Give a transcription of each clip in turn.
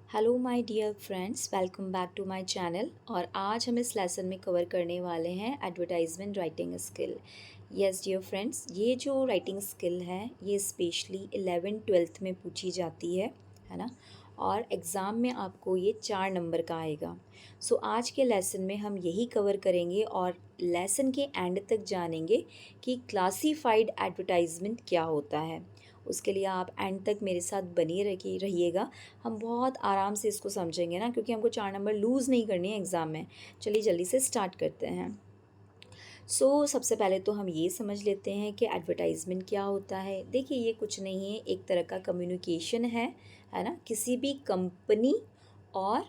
Hello my dear friends, welcome back to my channel. और आज हम इस लेसन में कवर करने वाले हैं advertisement writing skill. Yes dear friends, ये जो राइटिंग स्किल है ये स्पेशली 11th-12th में पूछी जाती है ना। और एग्ज़ाम में आपको ये 4 नंबर का आएगा। सो आज के लेसन में हम यही कवर करेंगे और लेसन के एंड तक जानेंगे कि क्लासिफाइड एडवर्टाइजमेंट क्या होता है। उसके लिए आप एंड तक मेरे साथ बने रहिएगा। हम बहुत आराम से इसको समझेंगे ना, क्योंकि हमको 4 नंबर लूज़ नहीं करनी है एग्ज़ाम में। चलिए जल्दी से स्टार्ट करते हैं। सबसे पहले तो हम ये समझ लेते हैं कि एडवर्टाइजमेंट क्या होता है। देखिए, ये कुछ नहीं है, एक तरह का कम्युनिकेशन है ना, किसी भी कंपनी और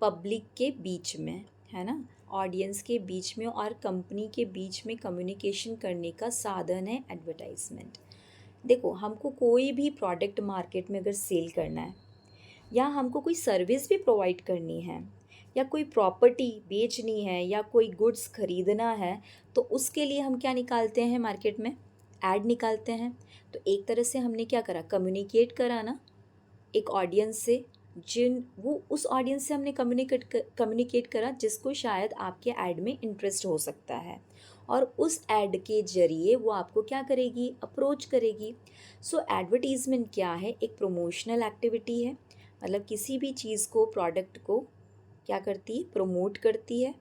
पब्लिक के बीच में, है ना। ऑडियंस के बीच में और कंपनी के बीच में कम्युनिकेशन करने का साधन है एडवर्टाइजमेंट। देखो, हमको कोई भी प्रोडक्ट मार्केट में अगर सेल करना है या हमको कोई सर्विस भी प्रोवाइड करनी है या कोई प्रॉपर्टी बेचनी है या कोई गुड्स खरीदना है, तो उसके लिए हम क्या निकालते हैं मार्केट में? ऐड निकालते हैं। तो एक तरह से हमने क्या करा, कम्युनिकेट करा ना एक ऑडियंस से, जिन वो उस ऑडियंस से हमने कम्युनिकेट करा जिसको शायद आपके ऐड में इंटरेस्ट हो सकता है, और उस ऐड के ज़रिए वो आपको क्या करेगी, अप्रोच करेगी। एडवर्टीज़मेंट क्या है? एक प्रमोशनल एक्टिविटी है। मतलब किसी भी चीज़ को, प्रोडक्ट को क्या करती है, प्रमोट करती है।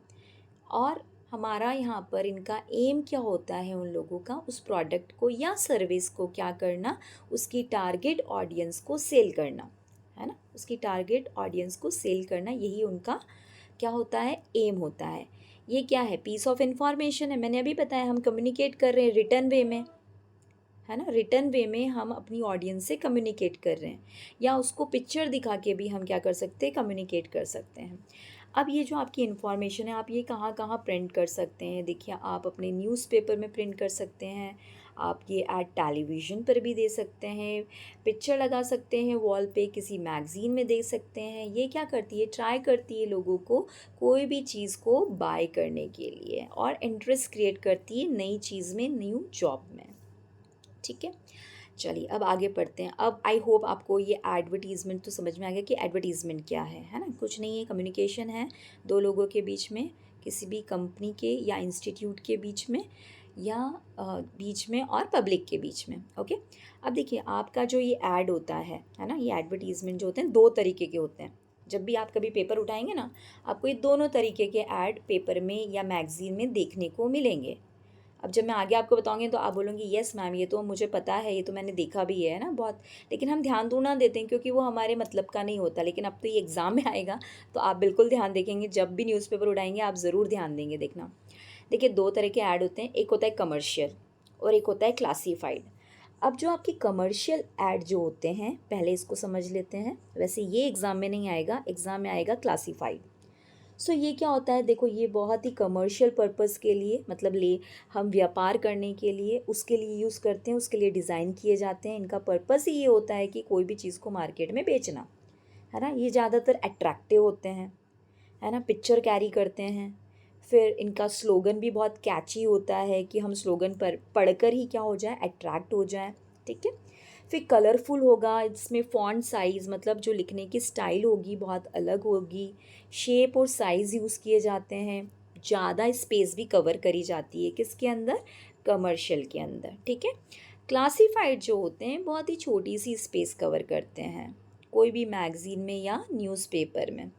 और हमारा यहाँ पर इनका एम क्या होता है, उन लोगों का उस प्रोडक्ट को या सर्विस को क्या करना, उसकी टारगेट ऑडियंस को सेल करना, है ना। उसकी टारगेट ऑडियंस को सेल करना, यही उनका क्या होता है, एम होता है। ये क्या है, पीस ऑफ इंफॉर्मेशन है। मैंने अभी बताया, हम कम्युनिकेट कर रहे हैं रिटर्न वे में, है ना। रिटर्न वे में हम अपनी ऑडियंस से कम्युनिकेट कर रहे हैं, या उसको पिक्चर दिखा के भी हम क्या कर सकते हैं, कम्युनिकेट कर सकते हैं। अब ये जो आपकी इन्फॉर्मेशन है, आप ये कहाँ कहाँ प्रिंट कर सकते हैं? देखिए, आप अपने न्यूज़पेपर में प्रिंट कर सकते हैं, आप ये ऐड टेलीविज़न पर भी दे सकते हैं, पिक्चर लगा सकते हैं वॉल पे, किसी मैगज़ीन में दे सकते हैं। ये क्या करती है, ट्राई करती है लोगों को कोई भी चीज़ को बाय करने के लिए, और इंटरेस्ट क्रिएट करती है नई चीज़ में, न्यू जॉब में। ठीक है, चलिए अब आगे पढ़ते हैं। अब आई होप आपको ये एडवर्टीज़मेंट तो समझ में आ गया कि एडवर्टीज़मेंट क्या है ना। कुछ नहीं है, कम्युनिकेशन है दो लोगों के बीच में, किसी भी कंपनी के या इंस्टीट्यूट के बीच में, या बीच में और पब्लिक के बीच में। ओके, अब देखिए, आपका जो ये ऐड होता है ना, ये एडवर्टीज़मेंट जो होते हैं दो तरीके के होते हैं। जब भी आप कभी पेपर उठाएंगे ना, आपको ये दोनों तरीके के ऐड पेपर में या मैगज़ीन में देखने को मिलेंगे। अब जब मैं आगे आपको बताऊंगी तो आप बोलोगे यस मैम, ये तो मुझे पता है, ये तो मैंने देखा भी है ना बहुत। लेकिन हम ध्यान दूर ना देते हैं, क्योंकि वो हमारे मतलब का नहीं होता। लेकिन अब तो ये एग्ज़ाम में आएगा तो आप बिल्कुल ध्यान देखेंगे, जब भी न्यूज़पेपर उठाएंगे आप ज़रूर ध्यान देंगे। देखना, देखिए, दो तरह के ऐड होते हैं, एक होता है कमर्शियल और एक होता है क्लासीफाइड। अब जो आपके कमर्शियल ऐड जो होते हैं, पहले इसको समझ लेते हैं। वैसे ये एग्ज़ाम में नहीं आएगा, एग्ज़ाम में आएगा क्लासीफाइड। ये क्या होता है, देखो, ये बहुत ही कमर्शियल पर्पस के लिए, मतलब हम व्यापार करने के लिए उसके लिए यूज़ करते हैं, उसके लिए डिज़ाइन किए जाते हैं। इनका पर्पस ही ये होता है कि कोई भी चीज़ को मार्केट में बेचना, है ना। ये ज़्यादातर अट्रैक्टिव होते हैं, है ना, पिक्चर कैरी करते हैं। फिर इनका स्लोगन भी बहुत कैची होता है कि हम स्लोगन पर पढ़कर ही क्या हो जाए, अट्रैक्ट हो जाए। ठीक है, फिर कलरफुल होगा, इसमें फ़ॉन्ट साइज़, मतलब जो लिखने की स्टाइल होगी बहुत अलग होगी। शेप और साइज़ यूज़ किए जाते हैं। ज़्यादा स्पेस भी कवर करी जाती है, किसके अंदर, कमर्शियल के अंदर। ठीक है, क्लासिफाइड जो होते हैं बहुत ही छोटी सी स्पेस कवर करते हैं, कोई भी मैगज़ीन में या न्यूज़पेपर में।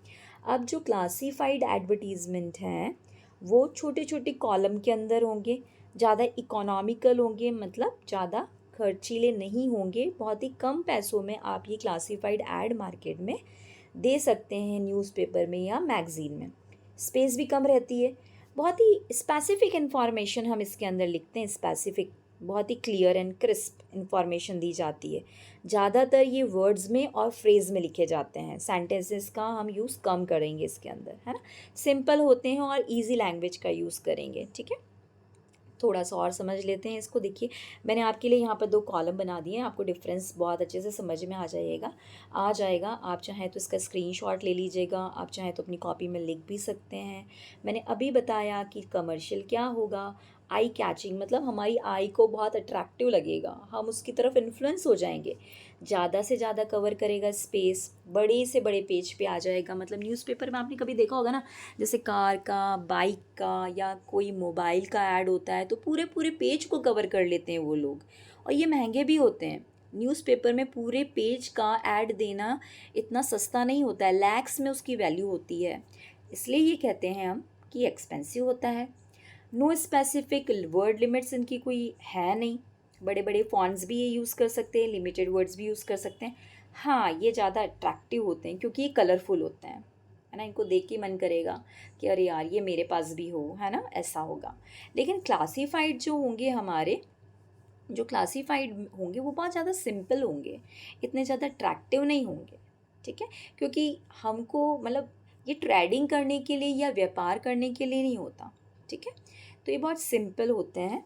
अब जो क्लासिफाइड एडवर्टीज़मेंट हैं वो छोटे छोटे कॉलम के अंदर होंगे, ज़्यादा इकोनॉमिकल होंगे, मतलब ज़्यादा खर्चीले नहीं होंगे। बहुत ही कम पैसों में आप ये क्लासिफाइड ऐड मार्केट में दे सकते हैं, न्यूज़पेपर में या मैगज़ीन में। स्पेस भी कम रहती है। बहुत ही स्पेसिफिक इन्फॉर्मेशन हम इसके अंदर लिखते हैं, स्पेसिफिक, बहुत ही क्लियर एंड क्रिस्प इन्फॉर्मेशन दी जाती है। ज़्यादातर ये वर्ड्स में और फ्रेज़ में लिखे जाते हैं, सेंटेंसेस का हम यूज़ कम करेंगे इसके अंदर, है ना। सिंपल होते हैं और इजी लैंग्वेज का यूज़ करेंगे। ठीक है, थोड़ा सा और समझ लेते हैं इसको। देखिए, मैंने आपके लिए यहाँ पर 2 कॉलम बना दिए हैं, आपको डिफरेंस बहुत अच्छे से समझ में आ जाएगा। आप चाहें तो इसका स्क्रीनशॉट ले लीजिएगा, आप चाहें तो अपनी कॉपी में लिख भी सकते हैं। मैंने अभी बताया कि कमर्शियल क्या होगा, आई कैचिंग, मतलब हमारी आई को बहुत अट्रैक्टिव लगेगा, हम उसकी तरफ इन्फ्लुएंस हो जाएंगे। ज़्यादा से ज़्यादा कवर करेगा स्पेस, बड़े से बड़े पेज पे आ जाएगा। मतलब न्यूज़पेपर में आपने कभी देखा होगा ना, जैसे कार का, बाइक का या कोई मोबाइल का ऐड होता है तो पूरे पूरे पेज को कवर कर लेते हैं वो लोग, और ये महंगे भी होते हैं। न्यूज़पेपर में पूरे पेज का ऐड देना इतना सस्ता नहीं होता है, लैक्स में उसकी वैल्यू होती है, इसलिए ये कहते हैं हम कि एक्सपेंसिव होता है। नो स्पेसिफिक वर्ड लिमिट्स इनकी कोई है नहीं, बड़े बड़े फॉन्ट्स भी ये यूज़ कर सकते हैं, लिमिटेड वर्ड्स भी यूज़ कर सकते हैं। हाँ, ये ज़्यादा अट्रैक्टिव होते हैं क्योंकि ये कलरफुल होते हैं, है ना, इनको देख के मन करेगा कि अरे यार ये मेरे पास भी हो, है ना, ऐसा होगा। लेकिन क्लासीफाइड जो होंगे हमारे, जो क्लासीफाइड होंगे वो बहुत ज़्यादा सिंपल होंगे, इतने ज़्यादा अट्रैक्टिव नहीं होंगे, ठीक है, क्योंकि हमको मतलब ये ट्रेडिंग करने के लिए या व्यापार करने के लिए नहीं होता, ठीक है। तो ये बहुत सिंपल होते हैं।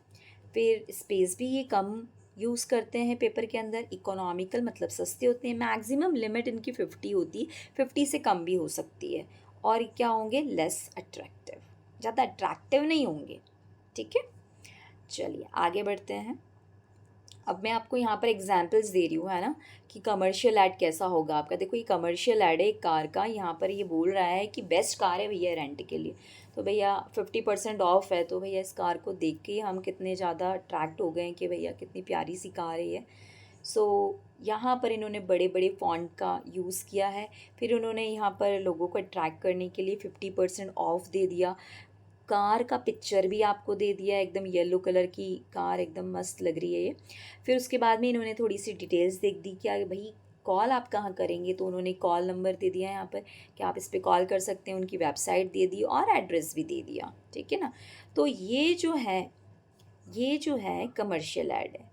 फिर स्पेस भी ये कम यूज़ करते हैं पेपर के अंदर, इकोनॉमिकल मतलब सस्ते होते हैं। मैक्सिमम लिमिट इनकी 50 होती है, 50 से कम भी हो सकती है। और क्या होंगे, लेस अट्रैक्टिव, ज़्यादा अट्रैक्टिव नहीं होंगे, ठीक है। चलिए आगे बढ़ते हैं। अब मैं आपको यहाँ पर एग्जांपल्स दे रही हूँ, है ना, कि कमर्शियल ऐड कैसा होगा आपका। देखो ये कमर्शियल ऐड है एक कार का, यहाँ पर ये बोल रहा है कि बेस्ट कार है भैया रेंट के लिए, तो भैया 50% ऑफ है। तो भैया इस कार को देख के ही हम कितने ज़्यादा अट्रैक्ट हो गए हैं कि भैया कितनी प्यारी सी कार है ये। सो यहाँ पर इन्होंने बड़े बड़े फॉन्ट का यूज़ किया है। फिर उन्होंने यहाँ पर लोगों को अट्रैक्ट करने के लिए 50% ऑफ दे दिया। कार का पिक्चर भी आपको दे दिया, एकदम येलो कलर की कार, एकदम मस्त लग रही है ये। फिर उसके बाद में इन्होंने थोड़ी सी डिटेल्स देख दी, क्या भाई कॉल आप कहाँ करेंगे, तो उन्होंने कॉल नंबर दे दिया यहाँ पर कि आप इस पर कॉल कर सकते हैं, उनकी वेबसाइट दे दी और एड्रेस भी दे दिया, ठीक है ना। तो ये जो है कमर्शियल ऐड है,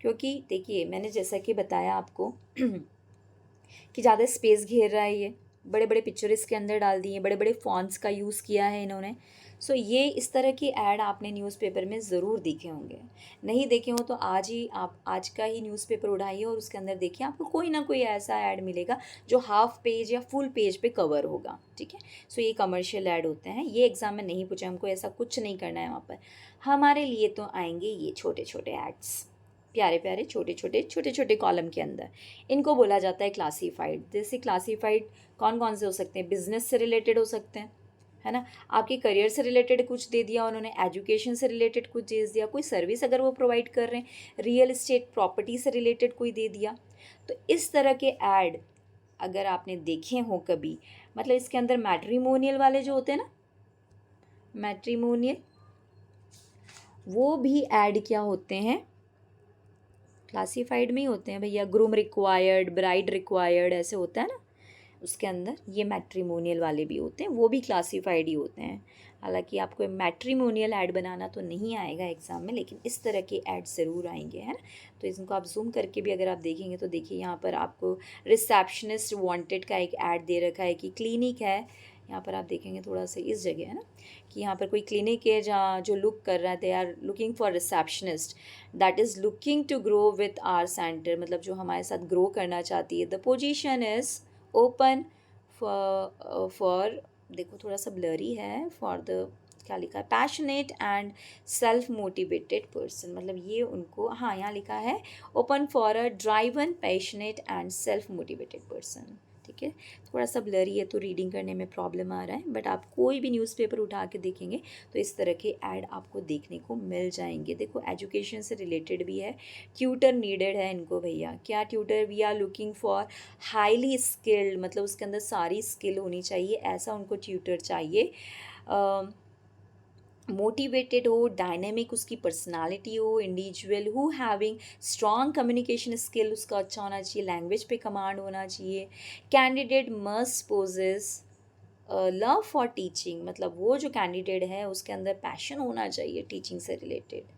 क्योंकि देखिए मैंने जैसा कि बताया आपको कि ज़्यादा स्पेस घेर रहा है ये, बड़े बड़े पिक्चर इसके अंदर डाल दिए, बड़े बड़े फॉन्ट्स का यूज़ किया है इन्होंने। सो ये इस तरह की ऐड आपने न्यूज़पेपर में ज़रूर देखे होंगे। नहीं देखे हो तो आज ही आप आज का ही न्यूज़पेपर उठाइए और उसके अंदर देखिए, आपको कोई ना कोई ऐसा ऐड मिलेगा जो हाफ पेज या फुल पेज पे कवर होगा, ठीक है। सो ये कमर्शियल ऐड होते हैं। ये एग्ज़ाम में नहीं पूछा, हमको ऐसा कुछ नहीं करना है वहाँ पर। हमारे लिए तो आएंगे ये छोटे छोटे ऐड्स, प्यारे प्यारे छोटे छोटे छोटे छोटे कॉलम के अंदर। इनको बोला जाता है क्लासीफाइड। जैसे क्लासीफाइड कौन कौन से हो सकते हैं, बिजनेस से रिलेटेड हो सकते हैं, है ना, आपके करियर से रिलेटेड कुछ दे दिया उन्होंने, एजुकेशन से रिलेटेड कुछ दे दिया, कोई सर्विस अगर वो प्रोवाइड कर रहे हैं, रियल एस्टेट प्रॉपर्टी से रिलेटेड कोई दे दिया। तो इस तरह के ऐड अगर आपने देखे हों कभी, मतलब इसके अंदर मैट्रिमोनियल वाले जो होते हैं ना, मैट्रिमोनियल, वो भी ऐड क्या होते हैं, क्लासीफाइड में ही होते हैं भैया। ग्रूम रिक्वायर्ड, ब्राइड रिक्वायर्ड, ऐसे होता है ना उसके अंदर। ये मैट्रिमोनियल वाले भी होते हैं, वो भी क्लासीफाइड ही होते हैं। हालांकि आपको मैट्रिमोनियल ऐड बनाना तो नहीं आएगा एग्ज़ाम में, लेकिन इस तरह के ऐड ज़रूर आएंगे, है ना। तो इसको आप जूम करके भी अगर आप देखेंगे तो देखिए यहाँ पर आपको रिसेप्शनिस्ट वांटेड का एक ऐड दे रखा है कि क्लिनिक है। यहाँ पर आप देखेंगे थोड़ा सा इस जगह, है ना, कि यहाँ पर कोई क्लिनिक है जहाँ जो लुक कर रहा है, they are looking for receptionist that is looking to grow with our centre, मतलब जो हमारे साथ ग्रो करना चाहती है। The position is open for देखो थोड़ा सा ब्लरी है, फॉर द क्या लिखा है, passionate and self motivated person, मतलब ये उनको, हाँ यहाँ लिखा है open for a driven passionate and self motivated person, ठीक है। थोड़ा सा ब्लरी है तो रीडिंग करने में प्रॉब्लम आ रहा है, बट आप कोई भी न्यूज़पेपर उठा के देखेंगे तो इस तरह के ऐड आपको देखने को मिल जाएंगे। देखो एजुकेशन से रिलेटेड भी है, ट्यूटर नीडेड है इनको भैया, क्या tutor, we are looking for highly skilled, मतलब उसके अंदर सारी स्किल होनी चाहिए, ऐसा उनको ट्यूटर चाहिए। मोटिवेटेड हो, डायनेमिक उसकी पर्सनालिटी हो, individual who having strong communication skill उसका अच्छा होना चाहिए, लैंग्वेज पे कमांड होना चाहिए। Candidate must possess love for teaching, मतलब वो जो कैंडिडेट है उसके अंदर पैशन होना चाहिए टीचिंग से रिलेटेड।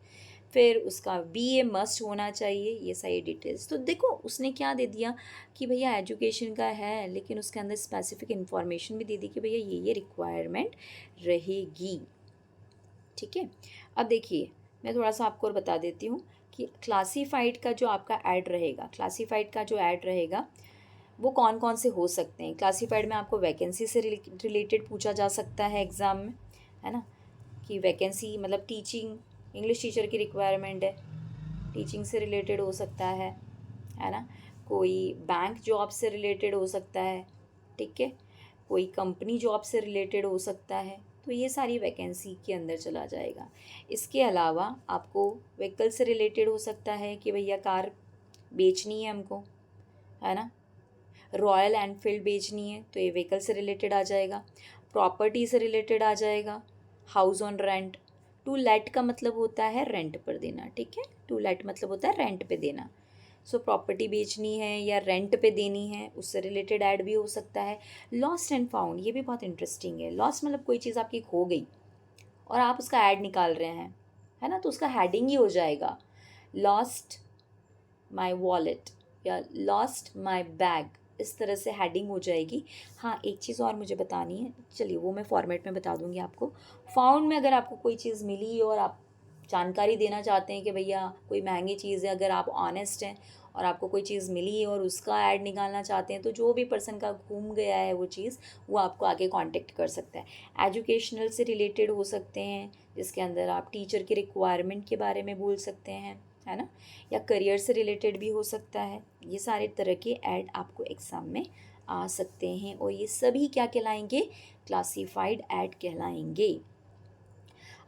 फिर उसका बीए मस्ट होना चाहिए, ये सारी डिटेल्स। तो देखो उसने क्या दे दिया कि भैया एजुकेशन का है, लेकिन उसके अंदर स्पेसिफिक इन्फॉर्मेशन भी दे दी कि भैया ये रिक्वायरमेंट रहेगी, ठीक है। अब देखिए मैं थोड़ा सा आपको और बता देती हूँ कि क्लासीफाइड का जो आपका ऐड रहेगा, क्लासीफाइड का जो ऐड रहेगा वो कौन कौन से हो सकते हैं। क्लासीफाइड में आपको वैकेंसी से रिलेटेड पूछा जा सकता है एग्ज़ाम में, है ना, कि वैकेंसी मतलब टीचिंग, इंग्लिश टीचर की रिक्वायरमेंट है, टीचिंग से रिलेटेड हो सकता है ना। कोई बैंक जॉब से रिलेटेड हो सकता है, ठीक है, कोई कंपनी जॉब से रिलेटेड हो सकता है, तो ये सारी वैकेंसी के अंदर चला जाएगा। इसके अलावा आपको व्हीकल से रिलेटेड हो सकता है कि भैया कार बेचनी है हमको, है ना, रॉयल एनफील्ड बेचनी है तो ये व्हीकल से रिलेटेड आ जाएगा। प्रॉपर्टी से रिलेटेड आ जाएगा, house on rent. To let का मतलब होता है रेंट पर देना, ठीक है, टू लेट मतलब होता है रेंट पे देना। सो प्रॉपर्टी बेचनी है या रेंट पे देनी है, उससे रिलेटेड ऐड भी हो सकता है। लॉस्ट एंड फाउंड, ये भी बहुत इंटरेस्टिंग है। लॉस्ट मतलब कोई चीज़ आपकी खो गई और आप उसका ऐड निकाल रहे हैं, है ना, तो उसका हेडिंग ही हो जाएगा लॉस्ट माई वॉलेट या लॉस्ट माई बैग, इस तरह से हेडिंग हो जाएगी। हाँ, एक चीज़ और मुझे बतानी है, चलिए वो मैं फॉर्मेट में बता दूंगी आपको। फाउंड में अगर आपको कोई चीज़ मिली और आप जानकारी देना चाहते हैं कि भैया कोई महंगी चीज़ है, अगर आप ऑनेस्ट हैं और आपको कोई चीज़ मिली है और उसका ऐड निकालना चाहते हैं, तो जो भी पर्सन का घूम गया है वो चीज़, वो आपको आगे कांटेक्ट कर सकता है। एजुकेशनल से रिलेटेड हो सकते हैं, जिसके अंदर आप टीचर की रिक्वायरमेंट के बारे में बोल सकते हैं, है ना, या करियर से रिलेटेड भी हो सकता है। ये सारे तरह के ऐड आपको एग्ज़ाम में आ सकते हैं और ये सभी क्या कहलाएंगे, क्लासिफाइड ऐड कहलाएंगे।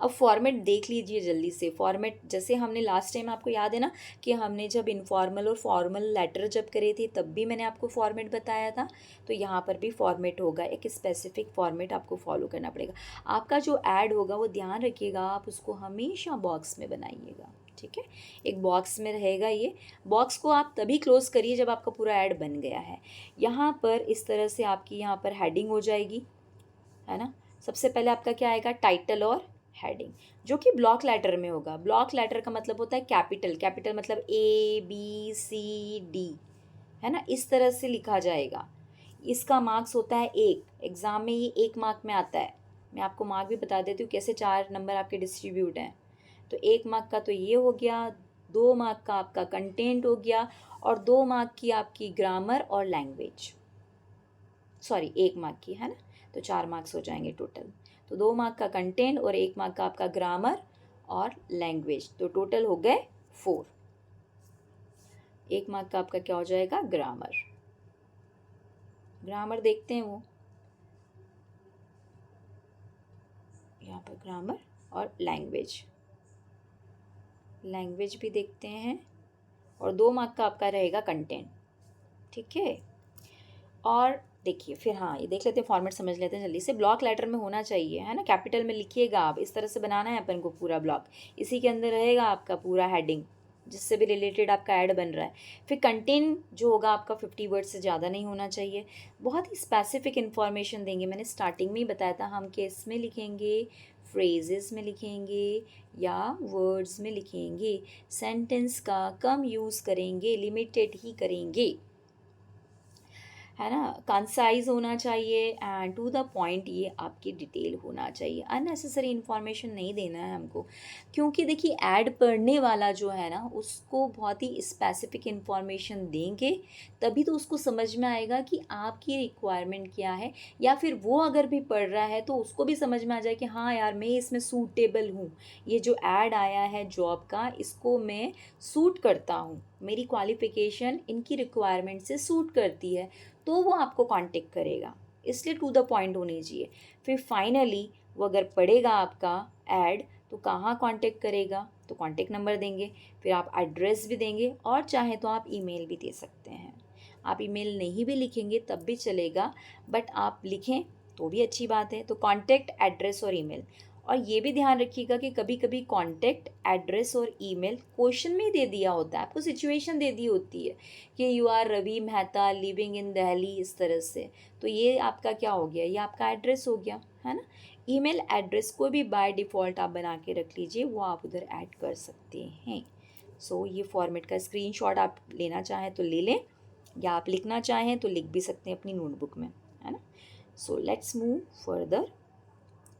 अब फॉर्मेट देख लीजिए जल्दी से। फॉर्मेट जैसे हमने लास्ट टाइम, आपको याद है ना कि हमने जब इनफॉर्मल और फॉर्मल लेटर जब करे थे तब भी मैंने आपको फॉर्मेट बताया था, तो यहाँ पर भी फॉर्मेट होगा, एक स्पेसिफिक फॉर्मेट आपको फॉलो करना पड़ेगा। आपका जो ऐड होगा वो ध्यान रखिएगा, आप उसको हमेशा बॉक्स में बनाइएगा, ठीक है, एक बॉक्स में रहेगा। ये बॉक्स को आप तभी क्लोज करिए जब आपका पूरा ऐड बन गया है। यहाँ पर इस तरह से आपकी यहाँ पर हेडिंग हो जाएगी, है ना। सबसे पहले आपका क्या आएगा, टाइटल और हेडिंग, जो कि ब्लॉक लेटर में होगा। ब्लॉक लेटर का मतलब होता है कैपिटल, कैपिटल मतलब ABCD, है ना, इस तरह से लिखा जाएगा। इसका मार्क्स होता है 1, एग्ज़ाम में ये 1 मार्क में आता है। मैं आपको मार्क भी बता देती हूँ कैसे 4 नंबर आपके डिस्ट्रीब्यूट हैं। तो 1 मार्क का तो ये हो गया, 2 मार्क का आपका कंटेंट हो गया, और 2 मार्क की आपकी ग्रामर और लैंग्वेज, सॉरी 1 मार्क की, है ना, तो 4 मार्क्स हो जाएंगे टोटल। तो 2 मार्क का कंटेंट और 1 मार्क का आपका ग्रामर और लैंग्वेज, तो टोटल हो गए 4। 1 मार्क का आपका क्या हो जाएगा, ग्रामर। ग्रामर देखते हैं, वो यहाँ पर ग्रामर और लैंग्वेज, लैंग्वेज भी देखते हैं, और 2 मार्क का आपका रहेगा कंटेंट, ठीक है। और देखिए फिर, हाँ ये देख लेते हैं, फॉर्मेट समझ लेते हैं जल्दी से। ब्लॉक लेटर में होना चाहिए, है ना, कैपिटल में लिखिएगा आप, इस तरह से बनाना है अपन को पूरा ब्लॉक। इसी के अंदर रहेगा आपका पूरा हेडिंग, जिससे भी रिलेटेड आपका ऐड बन रहा है। फिर कंटेंट जो होगा आपका 50 वर्ड से ज़्यादा नहीं होना चाहिए। बहुत ही स्पेसिफिक इन्फॉर्मेशन देंगे, मैंने स्टार्टिंग में ही बताया था, हम किस में लिखेंगे, फ्रेजेस में लिखेंगे या वर्ड्स में लिखेंगे। सेंटेंस का कम यूज़ करेंगे, लिमिटेड ही करेंगे, है ना। कंसाइज होना चाहिए एंड टू द पॉइंट, ये आपकी डिटेल होना चाहिए। अननेसेसरी इन्फॉर्मेशन नहीं देना है हमको, क्योंकि देखिए ऐड पढ़ने वाला जो है ना, उसको बहुत ही स्पेसिफिक इन्फॉर्मेशन देंगे, तभी तो उसको समझ में आएगा कि आपकी रिक्वायरमेंट क्या है। या फिर वो अगर भी पढ़ रहा है तो उसको भी समझ में आ जाए कि हाँ यार, मैं इसमें सूटेबल हूँ, ये जो ऐड आया है जॉब का, इसको मैं सूट करता हूँ, मेरी क्वालिफ़िकेशन इनकी रिक्वायरमेंट से सूट करती है, तो वो आपको कांटेक्ट करेगा। इसलिए टू द पॉइंट होनी चाहिए। फिर फाइनली वो अगर पढ़ेगा आपका ऐड, तो कहाँ कांटेक्ट करेगा, तो कांटेक्ट नंबर देंगे, फिर आप एड्रेस भी देंगे, और चाहे तो आप ईमेल भी दे सकते हैं। आप ईमेल नहीं भी लिखेंगे तब भी चलेगा, बट आप लिखें तो भी अच्छी बात है। तो कांटेक्ट, एड्रेस और ईमेल। और ये भी ध्यान रखिएगा कि कभी कभी कॉन्टैक्ट, एड्रेस और ईमेल क्वेश्चन में ही दे दिया होता है, आपको सिचुएशन दे दी होती है कि you are Ravi Mehta living in Delhi, इस तरह से, तो ये आपका क्या हो गया, ये आपका एड्रेस हो गया, है ना। ईमेल एड्रेस को भी बाय डिफ़ॉल्ट आप बना के रख लीजिए, वो आप उधर ऐड कर सकते हैं। सो ये फॉर्मेट का स्क्रीनशॉट आप लेना चाहें तो ले लें, या आप लिखना चाहें तो लिख भी सकते हैं अपनी नोटबुक में, है ना। So let's move further.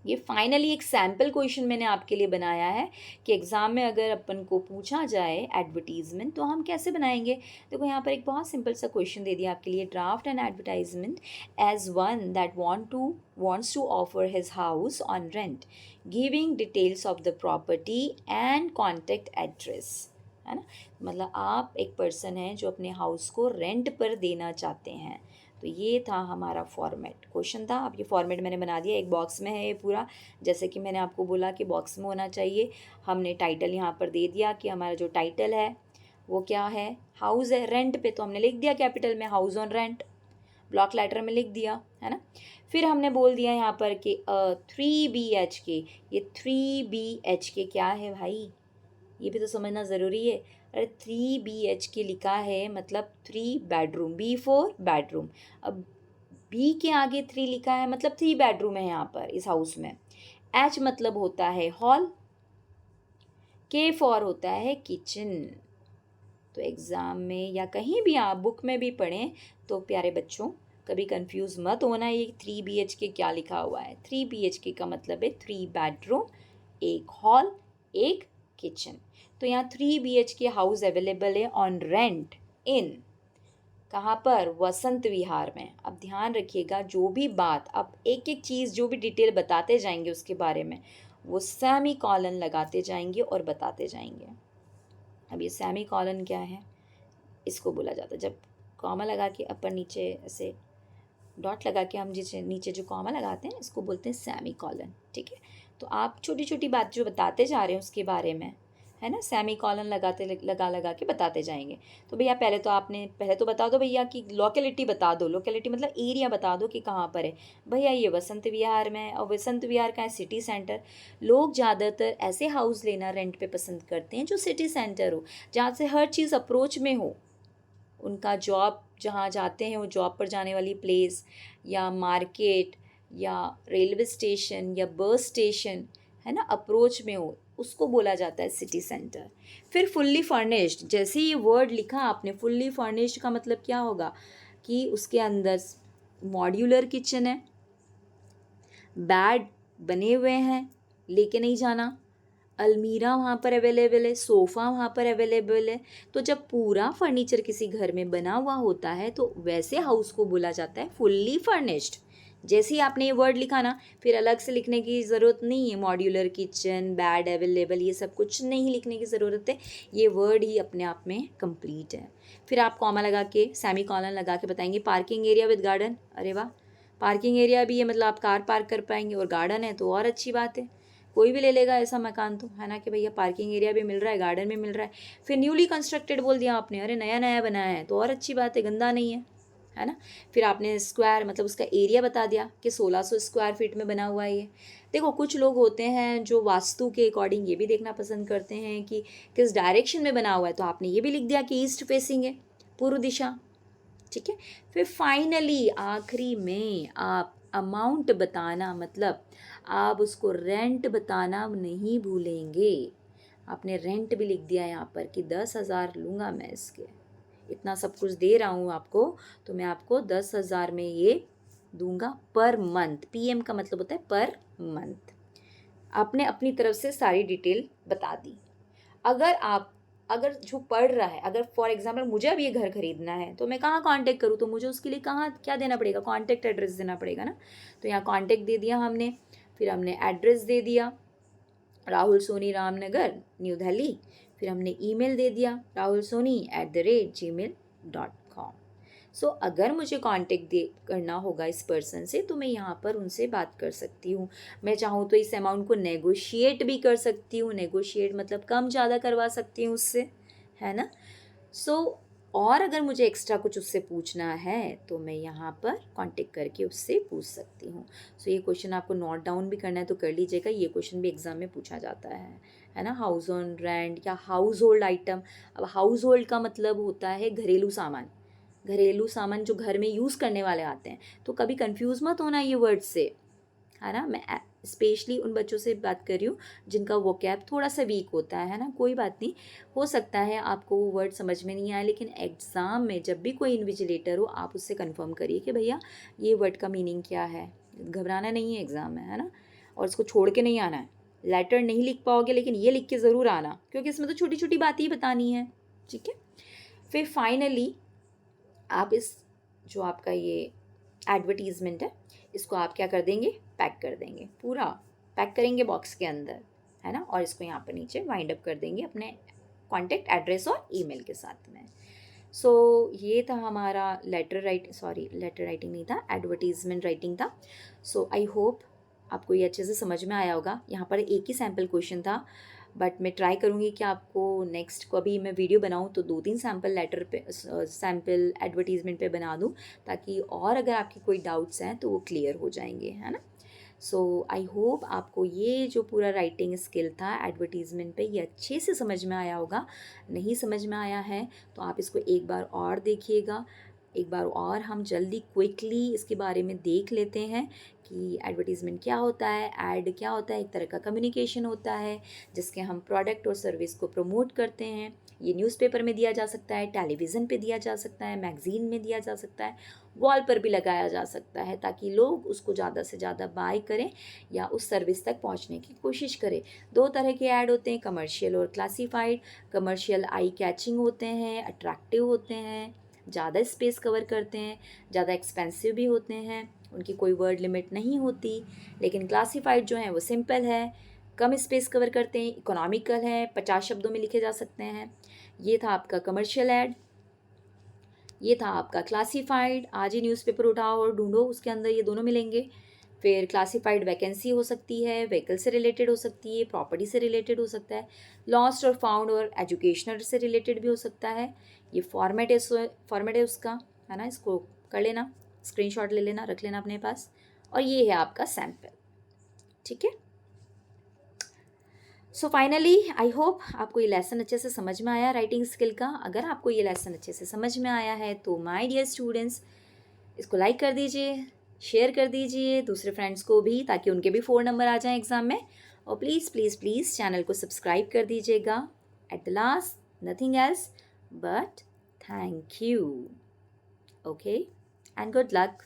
ये फाइनली एक सैम्पल क्वेश्चन मैंने आपके लिए बनाया है कि एग्ज़ाम में अगर अपन को पूछा जाए एडवर्टीज़मेंट तो हम कैसे बनाएंगे। देखो यहाँ पर एक बहुत सिंपल सा क्वेश्चन दे दिया आपके लिए, draft an advertisement as one that wants to offer his house on rent, giving details of the property and contact address. है ना। मतलब आप एक पर्सन हैं जो अपने हाउस को रेंट पर देना चाहते हैं। तो ये था हमारा फॉर्मेट, क्वेश्चन था। अब ये फॉर्मेट मैंने बना दिया, एक बॉक्स में है ये पूरा, जैसे कि मैंने आपको बोला कि बॉक्स में होना चाहिए। हमने टाइटल यहाँ पर दे दिया कि हमारा जो टाइटल है वो क्या है, हाउस है रेंट पे, तो हमने लिख दिया कैपिटल में house on rent, block letter में लिख दिया, है ना। फिर हमने बोल दिया यहाँ पर कि 3 BHK, ये 3 BHK क्या है भाई, ये भी तो समझना ज़रूरी है। अरे 3 BHK लिखा है मतलब 3 बेडरूम, B4 बेडरूम। अब बी के आगे 3 लिखा है मतलब 3 बेडरूम है यहाँ पर इस हाउस में। H मतलब होता है हॉल, K4 होता है किचन। तो एग्ज़ाम में या कहीं भी आप बुक में भी पढ़ें तो प्यारे बच्चों कभी कंफ्यूज मत होना, ये 3 BHK क्या लिखा हुआ है। 3 BHK का मतलब है 3 बेडरूम, एक हॉल, एक किचन। तो यहाँ 3 BHK हाउस अवेलेबल है ऑन रेंट इन, कहाँ पर, वसंत विहार में। अब ध्यान रखिएगा जो भी बात आप एक एक चीज़ जो भी डिटेल बताते जाएंगे उसके बारे में, वो सेमी कॉलन लगाते जाएंगे और बताते जाएंगे। अब ये सेमी कॉलन क्या है, इसको बोला जाता है जब कॉमा लगा के अपन नीचे ऐसे डॉट लगा के हम जिसे नीचे जो कॉमा लगाते हैं इसको बोलते हैं सेमी कॉलन, ठीक है। तो आप छोटी छोटी बात जो बताते जा रहे हैं उसके बारे में, है ना, सेमी कॉलन लगा लगा के बताते जाएंगे। तो भैया पहले तो बता दो भैया कि लोकेलिटी बता दो, लोकेलिटी मतलब एरिया बता दो कि कहाँ पर है। भैया ये वसंत विहार में है, और वसंत विहार का है सिटी सेंटर। लोग ज़्यादातर ऐसे हाउस लेना रेंट पे पसंद करते हैं जो सिटी सेंटर हो, जहाँ से हर चीज़ अप्रोच में हो। उनका जॉब जहाँ जाते हैं वो जॉब पर जाने वाली प्लेस या मार्केट या रेलवे स्टेशन या बस स्टेशन, है ना, अप्रोच में हो, उसको बोला जाता है सिटी सेंटर। फिर फुल्ली फर्निश्ड, जैसे ये वर्ड लिखा आपने फुल्ली फर्निश्ड का मतलब क्या होगा कि उसके अंदर मॉड्यूलर किचन है, बेड बने हुए हैं, लेके नहीं जाना, अलमीरा वहाँ पर अवेलेबल है, सोफ़ा वहाँ पर अवेलेबल है। तो जब पूरा फर्नीचर किसी घर में बना हुआ होता है तो वैसे हाउस को बोला जाता है फुल्ली फर्निश्ड। जैसे ही आपने ये वर्ड लिखा ना, फिर अलग से लिखने की ज़रूरत नहीं है, मॉड्यूलर किचन, बेड अवेलेबल, ये सब कुछ नहीं लिखने की ज़रूरत है। ये वर्ड ही अपने आप में कंप्लीट है। फिर आप कॉमा लगा के सेमी कॉलन लगा के बताएंगे पार्किंग एरिया विद गार्डन। अरे वाह, पार्किंग एरिया भी है मतलब आप कार पार्क कर पाएंगे, और गार्डन है तो और अच्छी बात है, कोई भी ले लेगा ऐसा मकान तो, है ना, कि भैया पार्किंग एरिया भी मिल रहा है, गार्डन भी मिल रहा है। फिर न्यूली कंस्ट्रक्टेड बोल दिया आपने, अरे नया नया बनाया है तो और अच्छी बात है, गंदा नहीं है ना। फिर आपने स्क्वायर मतलब उसका एरिया बता दिया कि 1600 स्क्वायर फीट में बना हुआ है ये। देखो कुछ लोग होते हैं जो वास्तु के अकॉर्डिंग ये भी देखना पसंद करते हैं कि किस डायरेक्शन में बना हुआ है, तो आपने ये भी लिख दिया कि ईस्ट फेसिंग है, पूर्व दिशा, ठीक है। फिर फाइनली आखिरी में आप अमाउंट बताना, मतलब आप उसको रेंट बताना नहीं भूलेंगे। आपने रेंट भी लिख दिया यहाँ पर कि 10,000 लूँगा मैं इसके, इतना सब कुछ दे रहा हूँ आपको, तो मैं आपको 10,000 में ये दूंगा पर मंथ। PM का मतलब होता है पर मंथ। आपने अपनी तरफ से सारी डिटेल बता दी। अगर जो पढ़ रहा है, अगर फॉर एग्जांपल मुझे अब ये घर खरीदना है तो मैं कहाँ कांटेक्ट करूँ, तो मुझे उसके लिए कहाँ क्या देना पड़ेगा, कांटेक्ट एड्रेस देना पड़ेगा ना। तो यहाँ कांटेक्ट दे दिया हमने, फिर हमने एड्रेस दे दिया राहुल सोनी रामनगर न्यू दिल्ली, फिर हमने ईमेल दे दिया rahulsoni@gmail.com। सो अगर मुझे कांटेक्ट दे करना होगा इस पर्सन से तो मैं यहाँ पर उनसे बात कर सकती हूँ। मैं चाहूँ तो इस अमाउंट को नेगोशिएट भी कर सकती हूँ, नेगोशिएट मतलब कम ज़्यादा करवा सकती हूँ उससे, है ना। सो और अगर मुझे एक्स्ट्रा कुछ उससे पूछना है तो मैं यहाँ पर कांटेक्ट करके उससे पूछ सकती हूँ। सो ये क्वेश्चन आपको नोट डाउन भी करना है तो कर लीजिएगा, ये क्वेश्चन भी एग्जाम में पूछा जाता है ना। हाउस ऑन रेंट या हाउस होल्ड आइटम। अब हाउस होल्ड का मतलब होता है घरेलू सामान, घरेलू सामान जो घर में यूज़ करने वाले आते हैं। तो कभी कंफ्यूज मत होना ये वर्ड से, है ना। मैं स्पेशली उन बच्चों से बात कर रही हूँ जिनका वोकैब थोड़ा सा वीक होता है ना। कोई बात नहीं, हो सकता है आपको वो वर्ड समझ में नहीं आए, लेकिन एग्ज़ाम में जब भी कोई इन्विजिलेटर हो आप उससे कंफर्म करिए कि भैया ये वर्ड का मीनिंग क्या है। घबराना नहीं है एग्ज़ाम में, है ना, और इसको छोड़ के नहीं आना है। लेटर नहीं लिख पाओगे लेकिन ये लिख के ज़रूर आना, क्योंकि इसमें तो छोटी छोटी बातें ही बतानी है, ठीक है। फिर फाइनली आप इस जो आपका ये एडवर्टीज़मेंट है इसको आप क्या कर देंगे, पैक कर देंगे, पूरा पैक करेंगे बॉक्स के अंदर, है ना, और इसको यहाँ पर नीचे वाइंड अप कर देंगे अपने कॉन्टैक्ट एड्रेस और ईमेल के साथ में। सो ये था हमारा लेटर राइटिंग नहीं था, एडवर्टीज़मेंट राइटिंग था। सो आई होप आपको ये अच्छे से समझ में आया होगा। यहाँ पर एक ही सैम्पल क्वेश्चन था, बट मैं ट्राई करूँगी कि आपको नेक्स्ट कभी मैं वीडियो बनाऊँ तो 2-3 सैम्पल लेटर पे सैम्पल एडवर्टीज़मेंट पे बना दूँ, ताकि और अगर आपकी कोई डाउट्स हैं तो वो क्लियर हो जाएंगे, है ना। सो आई होप आपको ये जो पूरा राइटिंग स्किल था एडवर्टीज़मेंट पे, ये अच्छे से समझ में आया होगा। नहीं समझ में आया है तो आप इसको एक बार और देखिएगा, एक बार और हम जल्दी क्विकली इसके बारे में देख लेते हैं कि एडवर्टीज़मेंट क्या होता है, ऐड क्या होता है। एक तरह का कम्युनिकेशन होता है जिसके हम प्रोडक्ट और सर्विस को प्रमोट करते हैं। ये न्यूज़पेपर में दिया जा सकता है, टेलीविज़न पे दिया जा सकता है, मैगज़ीन में दिया जा सकता है, वॉल पर भी लगाया जा सकता है, ताकि लोग उसको ज़्यादा से ज़्यादा बाय करें या उस सर्विस तक पहुंचने की कोशिश करें। 2 तरह के ऐड होते हैं, कमर्शियल और क्लासिफाइड। कमर्शियल आई कैचिंग होते हैं, अट्रैक्टिव होते हैं, ज़्यादा स्पेस कवर करते हैं, ज़्यादा एक्सपेंसिव भी होते हैं, उनकी कोई वर्ड लिमिट नहीं होती। लेकिन क्लासिफाइड जो हैं वो सिंपल है, कम स्पेस कवर करते हैं, इकोनॉमिकल है, 50 शब्दों में लिखे जा सकते हैं। ये था आपका कमर्शियल ऐड, ये था आपका क्लासिफाइड। आज ही न्यूज़पेपर उठाओ और ढूंढो, उसके अंदर ये दोनों मिलेंगे। फिर क्लासिफाइड वैकेंसी हो सकती है, व्हीकल से रिलेटेड हो सकती है, प्रॉपर्टी से रिलेटेड हो सकता है, लॉस्ट और फाउंड और एजुकेशनल से रिलेटेड भी हो सकता है। ये फॉर्मेट है उसका, है ना। इसको कर लेना, स्क्रीनशॉट ले लेना, रख लेना अपने पास। और ये है आपका सैम्पल, ठीक है। सो फाइनली आई होप आपको ये लेसन अच्छे से समझ में आया राइटिंग स्किल का। अगर आपको ये लेसन अच्छे से समझ में आया है तो माय डियर स्टूडेंट्स, इसको लाइक कर दीजिए, शेयर कर दीजिए दूसरे फ्रेंड्स को भी, ताकि उनके भी 4 नंबर आ जाएं एग्ज़ाम में। और प्लीज़ प्लीज़ प्लीज़ चैनल को सब्सक्राइब कर दीजिएगा। At the last nothing else but thank you, okay, and good luck.